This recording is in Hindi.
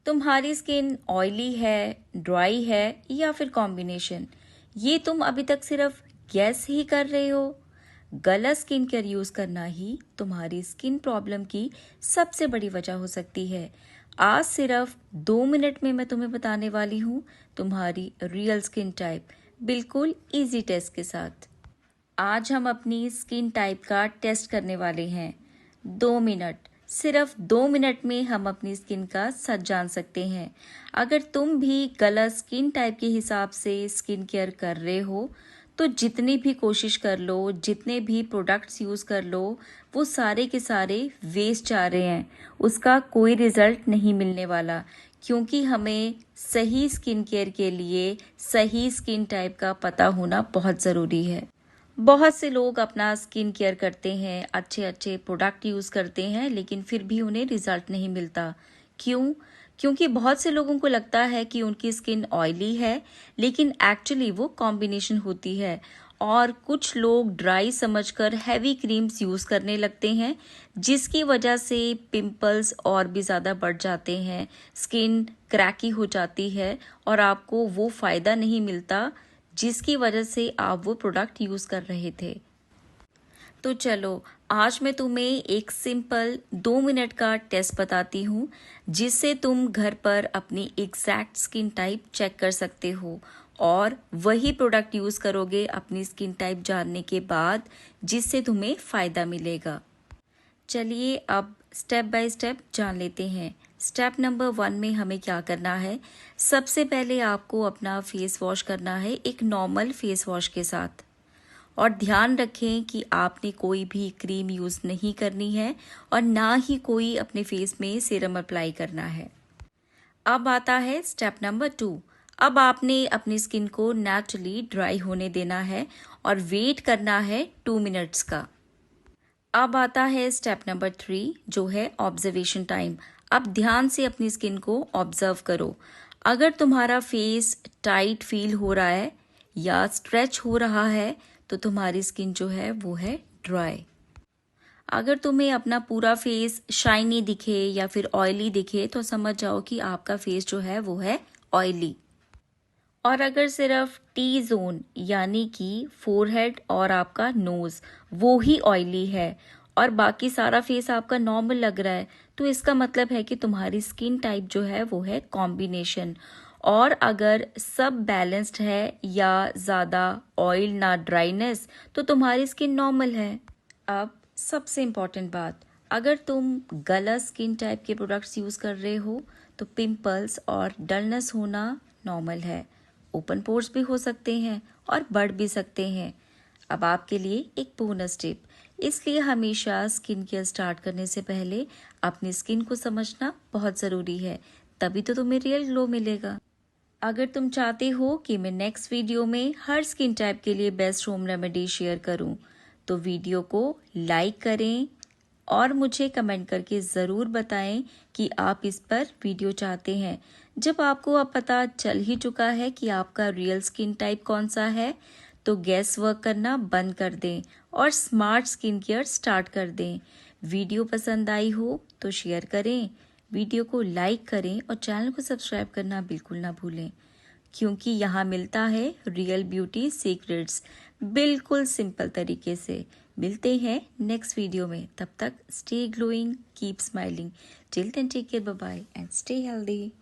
तुम्हारी स्किन ऑयली है, ड्राई है या फिर कॉम्बिनेशन, ये तुम अभी तक सिर्फ गैस ही कर रहे हो। गलत स्किन केयर यूज करना ही तुम्हारी स्किन प्रॉब्लम की सबसे बड़ी वजह हो सकती है। आज सिर्फ 2 मिनट में मैं तुम्हें बताने वाली हूँ तुम्हारी रियल स्किन टाइप, बिल्कुल इजी टेस्ट के साथ। आज हम अपनी स्किन टाइप का टेस्ट करने वाले हैं। 2 मिनट, सिर्फ 2 मिनट में हम अपनी स्किन का सच जान सकते हैं। अगर तुम भी गलत स्किन टाइप के हिसाब से स्किन केयर कर रहे हो तो जितनी भी कोशिश कर लो, जितने भी प्रोडक्ट्स यूज़ कर लो, वो सारे के सारे वेस्ट जा रहे हैं। उसका कोई रिजल्ट नहीं मिलने वाला, क्योंकि हमें सही स्किन केयर के लिए सही स्किन टाइप का पता होना बहुत ज़रूरी है। बहुत से लोग अपना स्किन केयर करते हैं, अच्छे अच्छे प्रोडक्ट यूज़ करते हैं, लेकिन फिर भी उन्हें रिजल्ट नहीं मिलता। क्यों? क्योंकि बहुत से लोगों को लगता है कि उनकी स्किन ऑयली है, लेकिन एक्चुअली वो कॉम्बिनेशन होती है। और कुछ लोग ड्राई समझकर हैवी क्रीम्स यूज़ करने लगते हैं, जिसकी वजह से पिंपल्स और भी ज़्यादा बढ़ जाते हैं, स्किन क्रैकी हो जाती है और आपको वो फ़ायदा नहीं मिलता जिसकी वजह से आप वो प्रोडक्ट यूज़ कर रहे थे। तो चलो, आज मैं तुम्हें एक सिंपल 2 मिनट का टेस्ट बताती हूँ, जिससे तुम घर पर अपनी एग्जैक्ट स्किन टाइप चेक कर सकते हो और वही प्रोडक्ट यूज़ करोगे अपनी स्किन टाइप जानने के बाद, जिससे तुम्हें फ़ायदा मिलेगा। चलिए अब स्टेप बाय स्टेप जान लेते हैं। स्टेप नंबर 1 में हमें क्या करना है। सबसे पहले आपको अपना फेस वॉश करना है एक नॉर्मल फेस वॉश के साथ, और ध्यान रखें कि आपने कोई भी क्रीम यूज़ नहीं करनी है और ना ही कोई अपने फेस में सीरम अप्लाई करना है। अब आता है स्टेप नंबर 2। अब आपने अपनी स्किन को नेचुरली ड्राई होने देना है और वेट करना है 2 मिनट्स का। अब आता है स्टेप नंबर 3, जो है ऑब्जर्वेशन टाइम। अब ध्यान से अपनी स्किन को ऑब्जर्व करो। अगर तुम्हारा फेस टाइट फील हो रहा है या स्ट्रेच हो रहा है तो तुम्हारी स्किन जो है वो है ड्राई। अगर तुम्हें अपना पूरा फेस शाइनी दिखे या फिर ऑयली दिखे तो समझ जाओ कि आपका फेस जो है वो है ऑयली। और अगर सिर्फ टी जोन यानी कि फोरहेड और आपका नोज वो ही ऑयली है और बाकी सारा फेस आपका नॉर्मल लग रहा है, तो इसका मतलब है कि तुम्हारी स्किन टाइप जो है वो है कॉम्बिनेशन। और अगर सब बैलेंस्ड है या ज़्यादा ऑयल ना ड्राइनेस, तो तुम्हारी स्किन नॉर्मल है। अब सबसे इम्पॉर्टेंट बात, अगर तुम गलत स्किन टाइप के प्रोडक्ट्स यूज़ कर रहे हो तो पिंपल्स और डलनेस होना नॉर्मल है। ओपन पोर्स भी हो सकते हैं और बढ़ भी सकते हैं। अब आपके लिए एक बोनस टिप, इसलिए हमेशा स्किन केयर स्टार्ट करने से पहले अपनी स्किन को समझना बहुत ज़रूरी है, तभी तो तुम्हें रियल ग्लो मिलेगा। अगर तुम चाहते हो कि मैं नेक्स्ट वीडियो में हर स्किन टाइप के लिए बेस्ट होम रेमेडी शेयर करूं, तो वीडियो को लाइक करें और मुझे कमेंट करके ज़रूर बताएं कि आप इस पर वीडियो चाहते हैं। जब आपको अब पता चल ही चुका है कि आपका रियल स्किन टाइप कौन सा है, तो गैस वर्क करना बंद कर दें और स्मार्ट स्किन केयर स्टार्ट कर दें। वीडियो पसंद आई हो तो शेयर करें, वीडियो को लाइक करें और चैनल को सब्सक्राइब करना बिल्कुल ना भूलें, क्योंकि यहाँ मिलता है रियल ब्यूटी सीक्रेट्स बिल्कुल सिंपल तरीके से। मिलते हैं नेक्स्ट वीडियो में, तब तक stay glowing, keep smiling. Till then take care, bye bye and stay healthy.